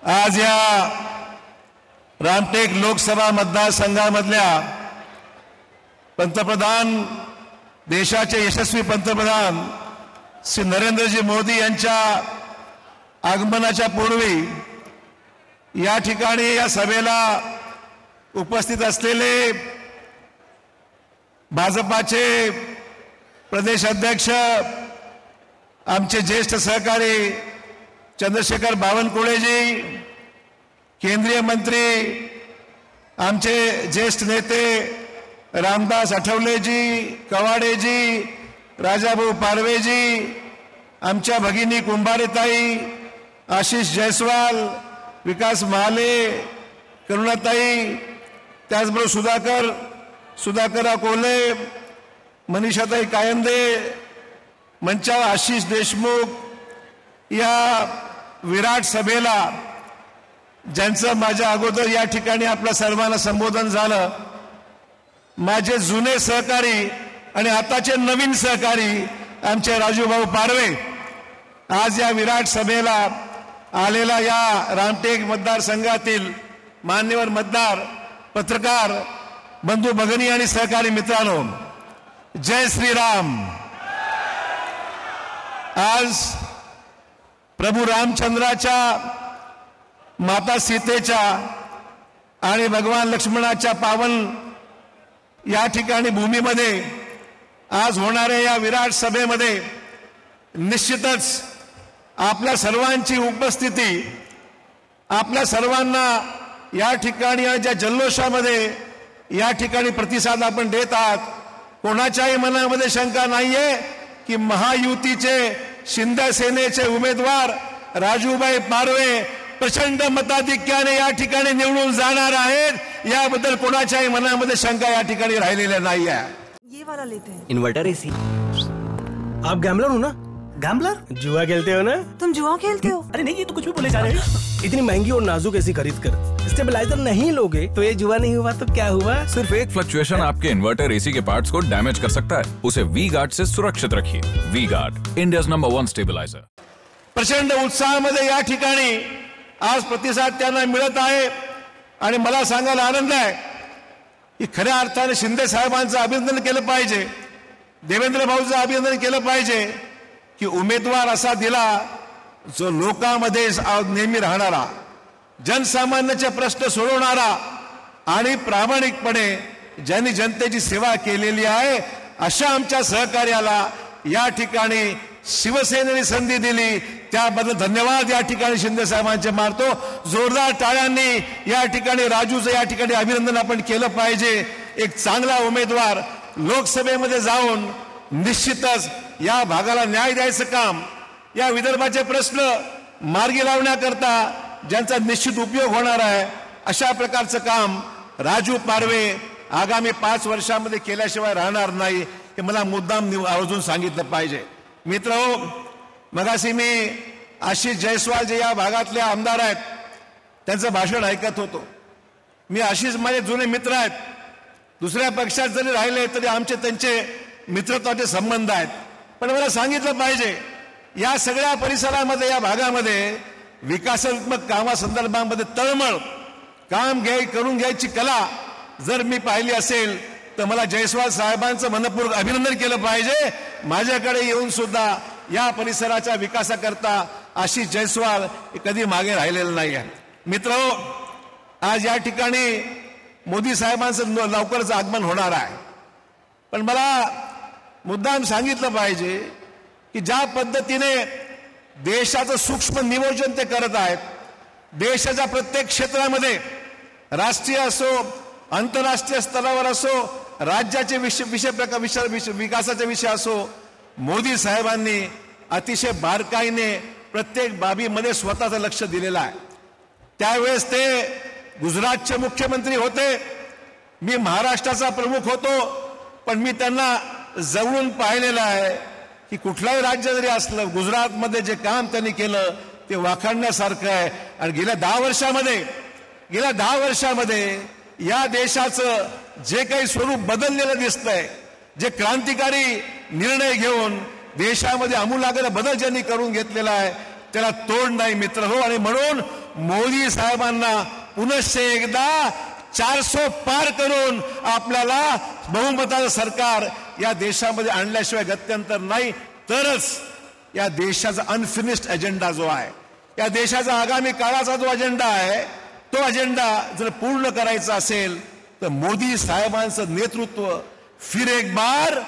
आज या रामटेक लोकसभा मतदारसंघामधल्या पंतप्रधान, देशाचे यशस्वी पंतप्रधान श्री नरेंद्रजी मोदी यांच्या आगमनाच्या पूर्वी या ठिकाणी या सभेला उपस्थित असलेले भाजपाचे प्रदेश अध्यक्ष, आमचे ज्येष्ठ सहकारी चंद्रशेखर बावनकुळेजी, केंद्रीय मंत्री आमचे ज्येष्ठ नेते रामदास आठवलेजी, कवाडेजी, राजाभाऊ पारवेजी, आमच्या भगिनी कुंभारेताई, आशिष जयस्वाल, विकास महाले, करुणाताई, त्याचबरोबर सुधाकरा कोल्हे, मनीषाताई कायंदे, मंचावर आशिष देशमुख, या विराट सभेला ज्यांचं माझ्या अगोदर या ठिकाणी आपल्या सर्वांना संबोधन झालं, माझे जुने सहकारी आणि आताचे नवीन सहकारी आमचे राजूभाऊ पारवे, आज या विराट सभेला आलेला या रामटेक मतदारसंघातील मान्यवर मतदार, पत्रकार बंधू भगिनी आणि सहकारी मित्रांनो, जय श्रीराम। आज प्रभू रामचंद्राच्या, माता सीतेच्या आणि भगवान लक्ष्मणाच्या पावन या ठिकाणी भूमीमध्ये आज होणाऱ्या या विराट सभेमध्ये निश्चितच आपल्या सर्वांची उपस्थिती, आपल्या सर्वांना या ठिकाणी ज्या जल्लोषामध्ये या ठिकाणी प्रतिसाद आपण देत आहात, कोणाच्याही मनामध्ये शंका नाहीये की महायुतीचे शिंदे सेनेचे उमेदवार राजूभाई पारवे प्रचंड मताधिक्याने या ठिकाणी निवडून जाणार आहेत, याबद्दल कोणाच्याही मनामध्ये शंका या ठिकाणी राहिलेल्या नाही आहे। ये वाला लेते हैं। Inverter AC. आप गैम्बलर हो ना? गैम्बलर? जुआ खेलते हो ना? तुम जुआ खेलते हो? अरे नहीं, ये तो कुछ भी बोले जा रहे हैं। इतनी महंगी और नाजुक एसी खरीद कर स्टेबलाइजर नहीं लोगे तो ये जुआ नहीं हुआ तो क्या हुआ? सिर्फ एक फ्लक्चुएशन आपके इन्वर्टर एसी के पार्ट्स को डैमेज कर सकता है। उसे वी गार्ड से सुरक्षित रखिए। V guard, India's number 1 stabiliser. प्रचंड उत्साहामध्ये या ठिकाणी आज प्रतिसाद त्यांना मिळत आहे आणि मला सांगायला आनंद आहे की खऱ्या अर्थाने शिंदे साहेबांचं अभिनंदन केलं पाहिजे, देवेंद्र भाऊचं अभिनंदन केलं पाहिजे की उमेदवार असा दिला जो लोकांमध्ये नेहमी राहणारा, जनसामान्याचे प्रश्न सोडवणारा आणि प्रामाणिकपणे ज्यांनी जनतेची सेवा केलेली आहे, अशा आमच्या सहकार्याला या ठिकाणी शिवसेनेने संधी दिली, त्याबद्दल धन्यवाद या ठिकाणी शिंदे साहेबांचे मारतो। जोरदार टाळ्यांनी या ठिकाणी राजूचं या ठिकाणी अभिनंदन आपण केलं पाहिजे। एक चांगला उमेदवार लोकसभेमध्ये जाऊन निश्चितच या भागाला न्याय द्यायचं काम, या विदर्भाचे प्रश्न मार्गी लावण्याकरता ज्यांचा निश्चित उपयोग होणार आहे, अशा प्रकारचं काम राजू पारवे आगामी 5 वर्षांमध्ये केल्याशिवाय राहणार नाही, हे मला मुद्दाम आवर्जून सांगितलं पाहिजे। मित्रहो, मगाशी मी आशिष जयस्वाल जे या भागातले आमदार आहेत त्यांचं भाषण ऐकत होतो। मी आशिष माझे जुने मित्र आहेत, दुसऱ्या पक्षात जरी राहिले तरी आमचे त्यांचे मित्रत्वाचे संबंध आहेत, पण मला सांगितलं पाहिजे या सगळ्या परिसरामध्ये, या भागामध्ये विकासात्मक कामासंदर्भामध्ये तळमळ काम करून घ्यायची कला जर मी पाहिली असेल तर मला जयस्वाल साहेबांचं मनपूर्वक अभिनंदन केलं पाहिजे। माझ्याकडे येऊन सुद्धा या परिसराच्या विकासाकरता आशिष जयस्वाल कधी मागे राहिलेलं नाही आहे। मित्रहो, आज या ठिकाणी मोदी साहेबांचं लवकरच आगमन होणार आहे, पण मला मुद्दाम सांगितलं पाहिजे की ज्या पद्धतीने देशाचं सूक्ष्म नियोजन ते करत आहेत, देशाच्या प्रत्येक क्षेत्रामध्ये राष्ट्रीय असो, आंतरराष्ट्रीय स्तरावर असो, राज्याचे विकासाचे विषय असो, मोदी साहेबांनी अतिशय बारकाईने प्रत्येक बाबीमध्ये स्वतःचं लक्ष दिलेलं आहे। त्यावेळेस ते गुजरातचे मुख्यमंत्री होते, मी महाराष्ट्राचा प्रमुख होतो, पण मी त्यांना जवळून पाहिलेलं आहे की कुठलाही राज्य जरी असलं, गुजरातमध्ये जे काम त्यांनी केलं ते वाखाणण्यासारखं आहे। आणि गेल्या 10 वर्षामध्ये या देशाचं जे काही स्वरूप बदललेलं दिसतंय, जे क्रांतिकारी निर्णय घेऊन देशामध्ये आमूलाग्र बदल ज्यांनी करून घेतलेला आहे त्याला तोड नाही मित्रहो। आणि म्हणून मोदी साहेबांना पुनश्च एकदा 400 पार करून आपल्याला बहुमताचं सरकार या देशामध्ये आणल्याशिवाय गत्यंतर नाही. तरच या देशाचा अनफिनिश्ड अजेंडा जो आहे, या देशाचा आगामी काळाचा जो अजेंडा आहे, तो अजेंडा जर पूर्ण करायचा असेल तर मोदी साहेबांचं नेतृत्व, फिर एक बार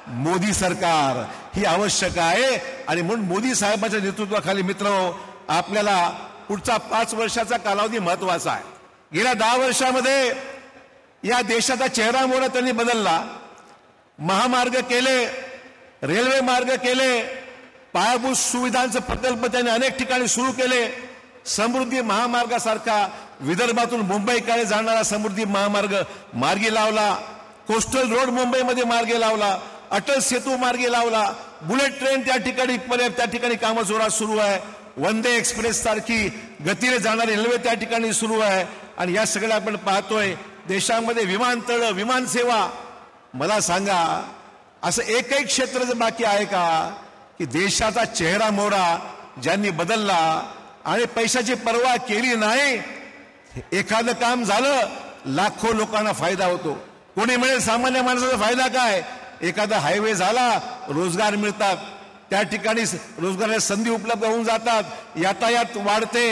मोदी सरकार ही आवश्यक आहे. आणि म्हणून मोदी साहेबांच्या नेतृत्वाखाली मित्रहो, आपल्याला पुढचा 5 वर्षाचा कालावधी महत्वाचा आहे. गेल्या 10 वर्षामध्ये या देशाचा चेहरा मोहरा त्यांनी बदलला. महामार्ग केले, रेल्वे मार्ग केले, पायाभूत सुविधांचे प्रकल्प त्यांनी अनेक ठिकाणी सुरू केले. समृद्धी महामार्गासारखा विदर्भातून मुंबईकडे जाणारा समृद्धी महामार्ग मार्गी लावला. कोस्टल रोड मुंबईमध्ये मार्गी लावला. अटल सेतू मार्गी लावला. बुलेट ट्रेन त्या ठिकाणी कामं जोरात सुरू आहे. वंदे एक्सप्रेस सारखी गतीने जाणारी रेल्वे त्या ठिकाणी सुरू आहे. आणि या सगळ्या आपण पाहतोय देशामध्ये विमानतळ, विमानसेवा. मला सांगा, असं एकही क्षेत्र जर बाकी आहे का की देशाचा चेहरा मोहरा ज्यांनी बदलला आणि पैशाची पर्वा केली नाही. एखादं काम झालं, लाखो लोकांना फायदा होतो. कोणी मिळेल, सामान्य माणसाचा फायदा काय? एखादा हायवे झाला, रोजगार मिळतात, त्या ठिकाणी रोजगाराच्या संधी उपलब्ध होऊन जातात, यातायात वाढते,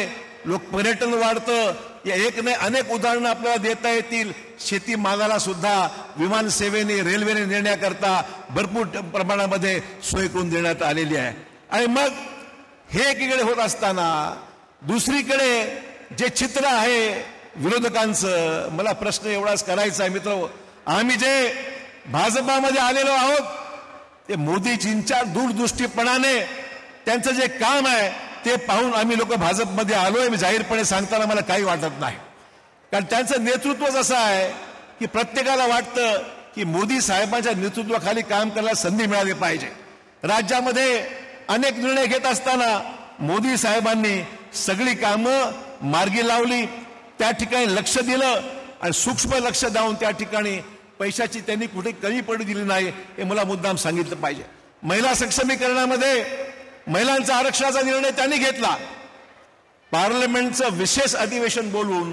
लोक पर्यटन वाढतं. या एक नाही अनेक उदाहरणं आपल्याला देता येतील. शेती मालाला सुद्धा विमानसेवेने, रेल्वेने नेण्याकरता भरपूर प्रमाणामध्ये सोय करून देण्यात आलेली आहे. आणि मग हे एकीकडे होत असताना दुसरीकडे जे चित्र आहे विरोधकांचं, मला प्रश्न एवढाच करायचा आहे मित्र, आम्ही जे भाजपामध्ये आलेलो आहोत ते मोदीजींच्या दूरदृष्टीपणाने त्यांचं जे काम आहे ते पाहून आम्ही लोक भाजपमध्ये आलोय. मी जाहीरपणे सांगताना मला काही वाटत नाही, कारण त्यांचं नेतृत्वच असं आहे की प्रत्येकाला वाटतं की मोदी साहेबांच्या नेतृत्वाखाली काम करायला संधी मिळाली पाहिजे. राज्यामध्ये अनेक निर्णय घेत असताना मोदी साहेबांनी सगळी कामं मार्गी लावली, त्या ठिकाणी लक्ष दिलं आणि सूक्ष्म लक्ष देऊन त्या ठिकाणी पैशाची त्यांनी कुठे कमी पडू दिली नाही, हे मला मुद्दाम सांगितलं पाहिजे. महिला सक्षमीकरणामध्ये महिलांचा आरक्षणाचा निर्णय त्यांनी घेतला. पार्लमेंटचं विशेष अधिवेशन बोलवून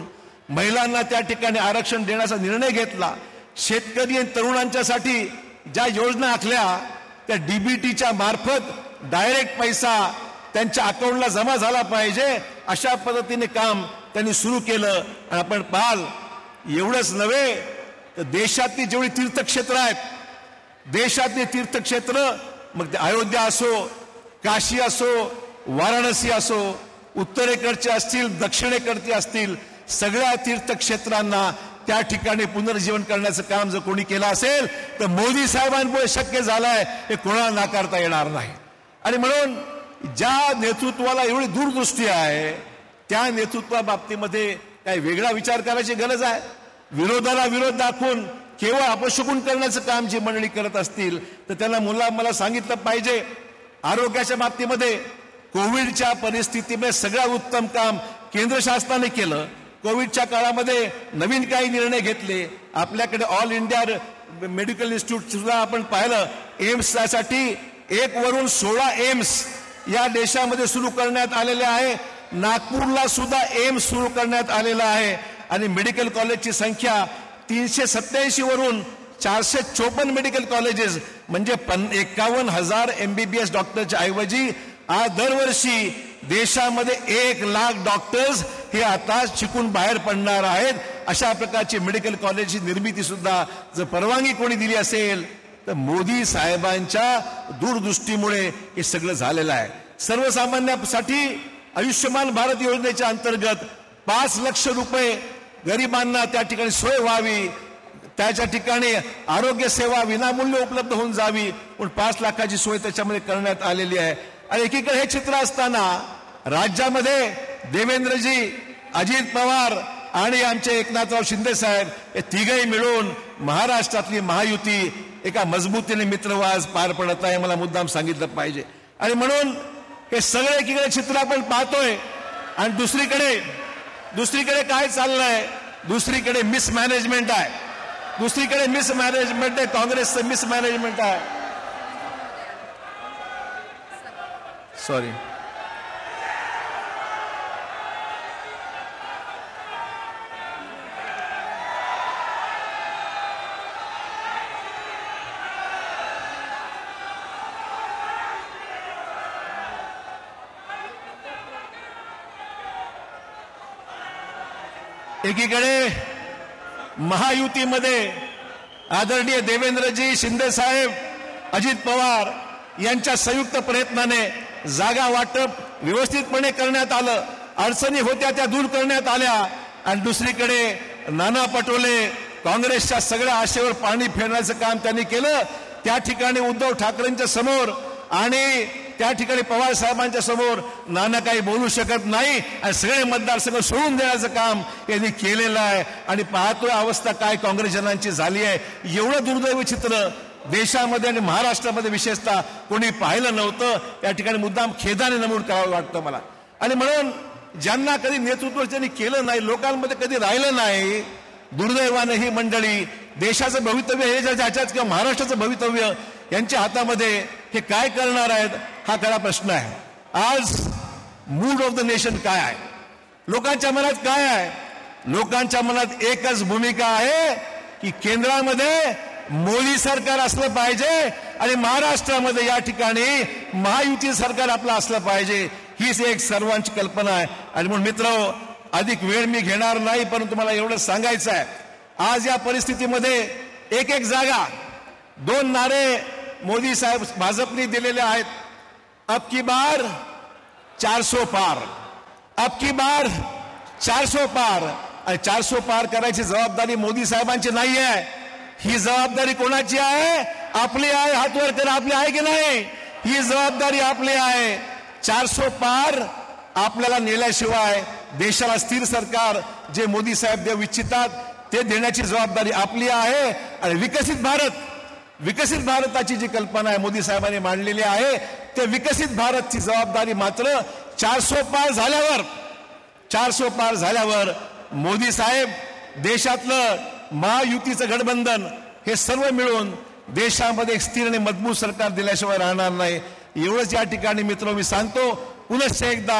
महिलांना त्या ठिकाणी आरक्षण देण्याचा निर्णय घेतला. शेतकरी आणि तरुणांच्यासाठी ज्या योजना आखल्या त्या डीबीटीच्या मार्फत डायरेक्ट पैसा त्यांच्या अकाउंटला जमा झाला पाहिजे, अशा पद्धतीने काम त्यांनी सुरू केलं. आणि आपण पाहाल, एवढंच नव्हे तर देशातली जेवढी तीर्थक्षेत्र आहेत, देशातली तीर्थक्षेत्र, मग ते अयोध्या असो, काशी असो, वाराणसी असो, उत्तरेकडचे असतील, दक्षिणेकडचे असतील, सगळ्या तीर्थक्षेत्रांना त्या ठिकाणी पुनर्जीवन करण्याचं काम जर कोणी केलं असेल तर मोदी साहेबांमुळे शक्य झालंय, हे कोणाला नाकारता येणार नाही. आणि म्हणून ज्या नेतृत्वाला एवढी दूरदृष्टी आहे त्या नेतृत्वाबाबतीमध्ये काही वेगळा विचार करायची गरज आहे. विरोधाला विरोध दाखवून केवळ अपशकुन करण्याचं काम जी मंडळी करत असतील तर त्यांना मला सांगितलं पाहिजे. आरोग्याच्या बाबतीमध्ये कोविडच्या परिस्थितीमध्ये सगळ्यात उत्तम काम केंद्र शासनाने केलं. कोविडच्या काळामध्ये नवीन काही निर्णय घेतले. आपल्याकडे ऑल इंडिया मेडिकल इन्स्टिट्यूट सुद्धा आपण पाहिलं. एम्ससाठी 1 वरून 16 एम्स या देशामध्ये सुरू करण्यात आलेले आहे. नागपूरला सुद्धा एम्स सुरू करण्यात आलेला आहे. आणि मेडिकल कॉलेजची संख्या 387 वरून 454 मेडिकल कॉलेजेस, म्हणजे 51,000 MBBS डॉक्टरच्या ऐवजी आज दरवर्षी देशामध्ये 1 लाख डॉक्टर्स हे आता शिकून बाहेर पडणार आहेत. अशा प्रकारची मेडिकल कॉलेजची निर्मिती सुद्धा जर परवानगी कोणी दिली असेल तर मोदी साहेबांच्या दूरदृष्टीमुळे हे सगळं झालेलं आहे. सर्वसामान्यांसाठी आयुष्यमान भारत योजनेच्या अंतर्गत 5 लाख रुपये गरिबांना त्या ठिकाणी सोय व्हावी, त्याच्या ठिकाणी आरोग्य सेवा विनामूल्य उपलब्ध होऊन जावी, पण 5 लाखाची सोय त्याच्यामध्ये करण्यात आलेली आहे. आणि एकीकडे हे चित्र असताना राज्यामध्ये देवेंद्रजी, अजित पवार आणि आमचे एकनाथराव शिंदे साहेब हे तिघही मिळून महाराष्ट्रातली महायुती एका मजबूतीने मित्रवाज पार पडत आहे, मला मुद्दाम सांगितलं पाहिजे. आणि म्हणून हे सगळे एकीकडे चित्र आपण पाहतोय. आणि दुसरीकडे काय चाललंय? दुसरीकडे मिसमॅनेजमेंट आहे. दुसरीकडे मिसमॅनेजमेंट आहे, काँग्रेसचं मिसमॅनेजमेंट आहे. सॉरी, एकीकडे महायुतीमध्ये आदरणीय देवेंद्रजी, शिंदे साहेब, अजित पवार यांच्या संयुक्त प्रयत्नाने जागा वाटप व्यवस्थितपणे करण्यात आलं, अडचणी होत्या त्या दूर करण्यात आल्या. आणि दुसरीकडे नाना पटोले काँग्रेसच्या सगळ्या आशेवर पाणी फेरण्याचं काम त्यांनी केलं. त्या ठिकाणी उद्धव ठाकरेंच्या समोर आणि त्या ठिकाणी पवार साहेबांच्या समोर नाना काही बोलू शकत नाही आणि सगळे मतदारसंघ सोडून देण्याचं काम यांनी केलेलं आहे. आणि पाहतोय अवस्था काय काँग्रेसजनांची झाली आहे. एवढं दुर्दैवी चित्र देशामध्ये आणि महाराष्ट्रामध्ये विशेषतः कोणी पाहिलं नव्हतं. या ठिकाणी मुद्दाम खेदाने नमूद करावं वाटतं मला. आणि म्हणून ज्यांना कधी नेतृत्व त्यांनी केलं नाही, लोकांमध्ये कधी राहिलं नाही, दुर्दैवानं ही मंडळी देशाचं भवितव्य हे ज्याच्यात किंवा महाराष्ट्राचं भवितव्य यांच्या हातामध्ये हे काय करणार आहेत हा खरा प्रश्न आहे. आज मूड ऑफ द नेशन काय आहे, लोकांच्या मनात काय आहे? लोकांच्या मनात एकच भूमिका आहे की केंद्रामध्ये मोदी सरकार असलं पाहिजे आणि महाराष्ट्रामध्ये या ठिकाणी महायुती सरकार आपलं असलं पाहिजे. हीच एक सर्वांची कल्पना आहे. आणि म्हणून मित्र, अधिक वेळ मी घेणार नाही, परंतु मला एवढं सांगायचं आहे, आज या परिस्थितीमध्ये एक एक जागा, दोन नारे मोदी साहेब भाजपने दिलेले आहेत. अब की बार 400 पार, अब की बार 400 पार. आणि 400 पार करायची जबाबदारी मोदी साहेबांची नाही आहे. ही जबाबदारी कोणाची आहे? आपली आहे. हात वर करा, आपली आहे की नाही? ही जबाबदारी आपली आहे. 400 पार आपल्याला नेल्याशिवाय देशाला स्थिर सरकार जे मोदी साहेब देऊ इच्छितात ते देण्याची जबाबदारी आपली आहे. आणि विकसित भारताची जी कल्पना आहे मोदी साहेबांनी मांडलेली आहे, ते विकसित भारतची जबाबदारी मात्र 400 पार झाल्यावर मोदी साहेब देशातलं महायुतीचं गठबंधन हे सर्व मिळून देशामध्ये एक स्थिर आणि मजबूत सरकार दिल्याशिवाय राहणार नाही. एवढंच या ठिकाणी मित्र मी सांगतो. पुनश्च एकदा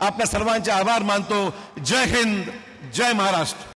आपल्या सर्वांचे आभार मानतो. जय हिंद, जय महाराष्ट्र.